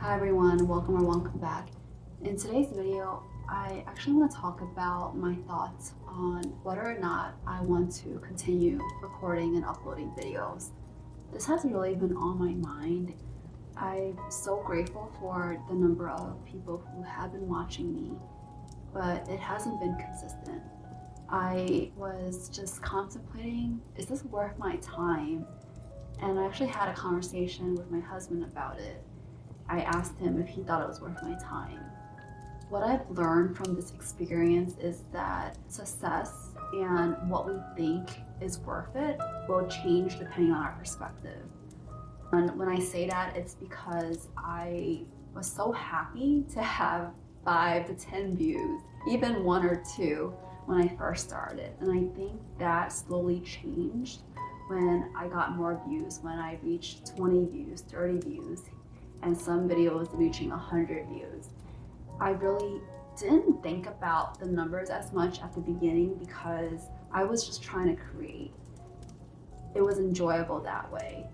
Hi everyone, welcome back. In today's video, I actually want to talk about my thoughts on whether or not I want to continue recording and uploading videos. This has really been on my mind. I'm so grateful for the number of people who have been watching me, but it hasn't been consistent. I was just contemplating, is this worth my time? And I actually had a conversation with my husband about it. I asked him if he thought it was worth my time. What I've learned from this experience is that success and what we think is worth it will change depending on our perspective. And when I say that, it's because I was so happy to have 5 to 10 views, even 1 or 2 when I first started. And I think that slowly changed when I got more views, when I reached 20 views, 30 views, and some videos reaching 100 views. I really didn't think about the numbers as much at the beginning because I was just trying to create. It was enjoyable that way.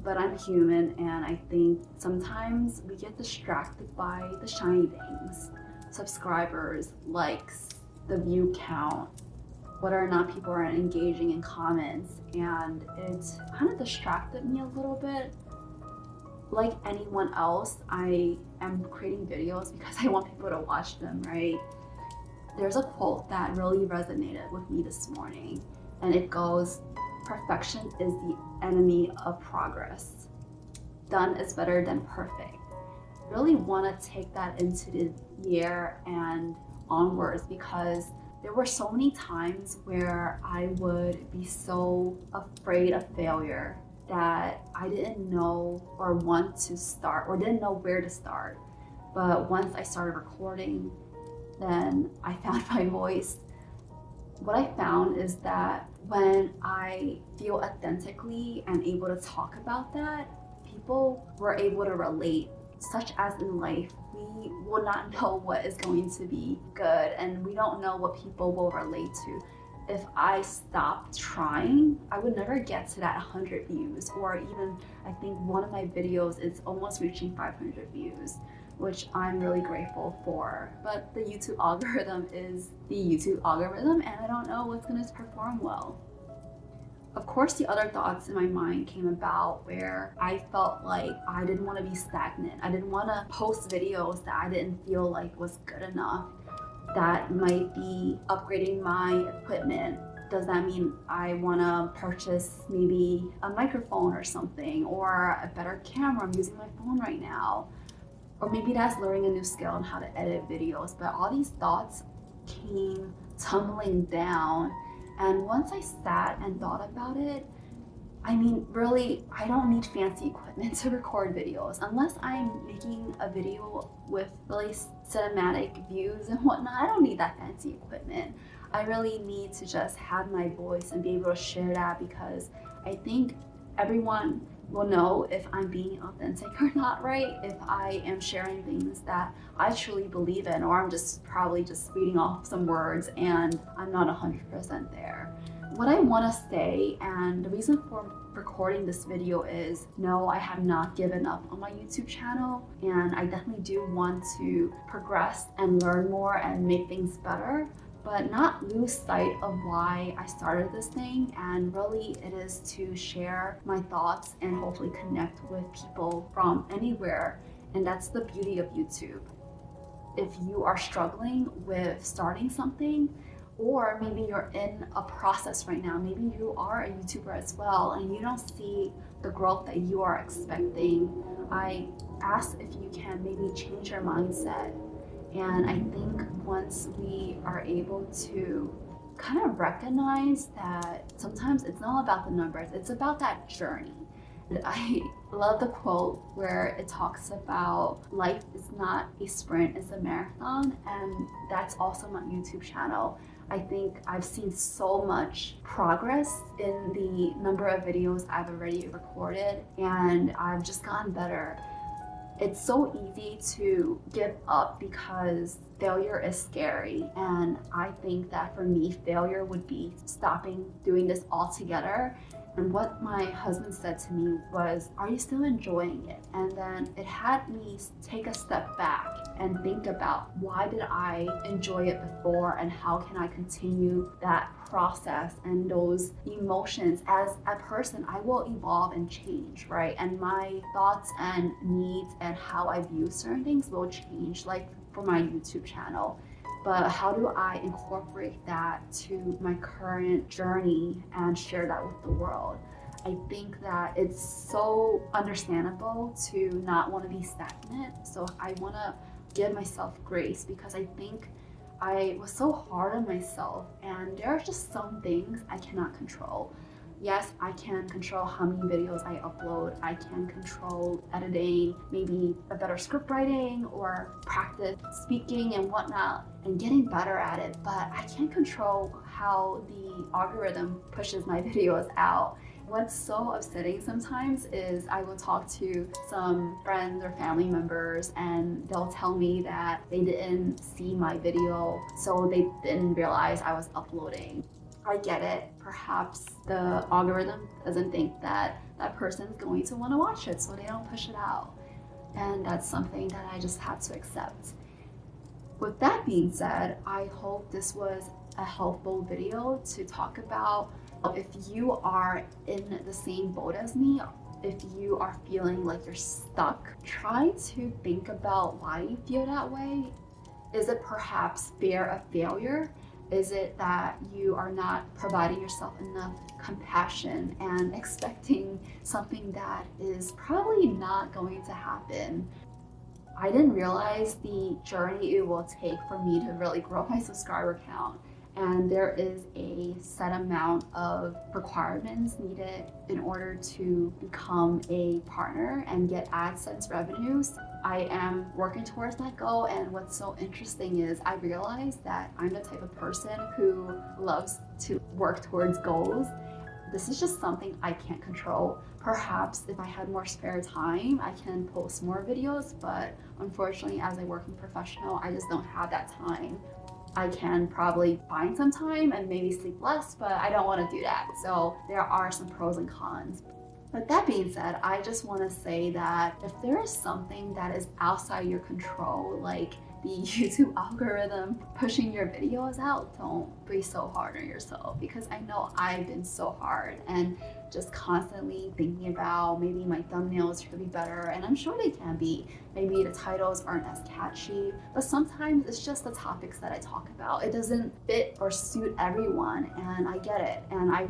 But I'm human, and I think sometimes we get distracted by the shiny things. Subscribers, likes, the view count, whether or not people are engaging in comments, and it kind of distracted me a little bit. Like anyone else, I am creating videos because I want people to watch them, right? There's a quote that really resonated with me this morning, and it goes, "Perfection is the enemy of progress. Done is better than perfect." Really want to take that into the year and onwards because there were so many times where I would be so afraid of failure that I didn't know or want to start or didn't know where to start. But once I started recording, then I found my voice. What I found is that when I feel authentically and able to talk about that, people were able to relate, such as in life. We will not know what is going to be good, and we don't know what people will relate to. If I stopped trying, I would never get to that 100 views, or even I think one of my videos is almost reaching 500 views, which I'm really grateful for. But the YouTube algorithm is the YouTube algorithm, and I don't know what's going to perform well. Of course, the other thoughts in my mind came about where I felt like I didn't want to be stagnant. I didn't want to post videos that I didn't feel like was good enough. That might be upgrading my equipment. Does that mean I want to purchase maybe a microphone or something, or a better camera? I'm using my phone right now. Or maybe that's learning a new skill on how to edit videos. But all these thoughts came tumbling down. And once I sat and thought about it, I mean, really, I don't need fancy equipment to record videos. Unless I'm making a video with really cinematic views and whatnot, I don't need that fancy equipment. I really need to just have my voice and be able to share that because I think everyone will know if I'm being authentic or not, right? If I am sharing things that I truly believe in, or I'm just probably just reading off some words and I'm not 100% there. What I want to say, and the reason for recording this video is, no, I have not given up on my YouTube channel, and I definitely do want to progress and learn more and make things better, but not lose sight of why I started this thing. And really it is to share my thoughts and hopefully connect with people from anywhere, and that's the beauty of YouTube. If you are struggling with starting something, or maybe you're in a process right now, maybe you are a YouTuber as well and you don't see the growth that you are expecting, I ask if you can maybe change your mindset. And I think once we are able to kind of recognize that sometimes it's not about the numbers, it's about that journey. I love the quote where it talks about life is not a sprint, it's a marathon, and that's also my YouTube channel. I think I've seen so much progress in the number of videos I've already recorded, and I've just gotten better. It's so easy to give up because failure is scary, and I think that for me, failure would be stopping doing this altogether. And what my husband said to me was, "Are you still enjoying it?" And then it had me take a step back and think about, why did I enjoy it before, and how can I continue that process and those emotions? As a person, I will evolve and change, right? And my thoughts and needs and how I view certain things will change, like for my YouTube channel. But how do I incorporate that to my current journey and share that with the world? I think that it's so understandable to not want to be stagnant. So I want to give myself grace, because I think I was so hard on myself, and there are just some things I cannot control. Yes, I can control how many videos I upload. I can control editing, maybe a better script writing, or practice speaking and whatnot and getting better at it. But I can't control how the algorithm pushes my videos out. What's so upsetting sometimes is I will talk to some friends or family members, and they'll tell me that they didn't see my video, so they didn't realize I was uploading. I get it. Perhaps the algorithm doesn't think that that person's going to want to watch it, so they don't push it out. And that's something that I just have to accept. With that being said, I hope this was a helpful video to talk about. If you are in the same boat as me, if you are feeling like you're stuck, try to think about why you feel that way. Is it perhaps fear of failure? Is it that you are not providing yourself enough compassion and expecting something that is probably not going to happen? I didn't realize the journey it will take for me to really grow my subscriber count. And there is a set amount of requirements needed in order to become a partner and get AdSense revenues. I am working towards that goal, and what's so interesting is I realized that I'm the type of person who loves to work towards goals. This is just something I can't control. Perhaps if I had more spare time, I can post more videos, but unfortunately, as a working professional, I just don't have that time. I can probably find some time and maybe sleep less, but I don't want to do that. So there are some pros and cons. With that being said, I just want to say that if there is something that is outside your control, like the YouTube algorithm pushing your videos out, don't be so hard on yourself, because I know I've been so hard and just constantly thinking about maybe my thumbnails should be better, and I'm sure they can be. Maybe the titles aren't as catchy, but sometimes it's just the topics that I talk about. It doesn't fit or suit everyone, and I get it. And I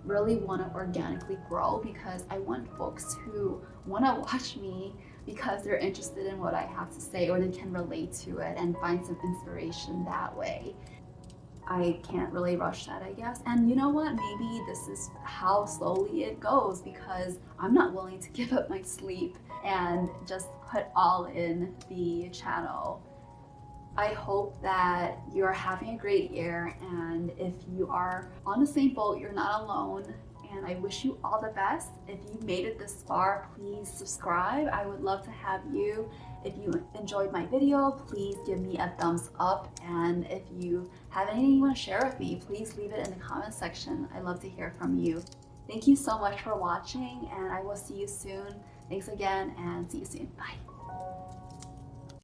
really want to organically grow, because I want folks who want to watch me because they're interested in what I have to say, or they can relate to it and find some inspiration that way. I can't really rush that, I guess. And you know what? Maybe this is how slowly it goes, because I'm not willing to give up my sleep and just put all in the channel. I hope that you're having a great year, and if you are on the same boat, you're not alone, and I wish you all the best. If you made it this far, please subscribe. I would love to have you. If you enjoyed my video, please give me a thumbs up, and if you have anything you want to share with me, please leave it in the comment section. I love to hear from you. Thank you so much for watching, and I will see you soon. Thanks again, and see you soon. Bye.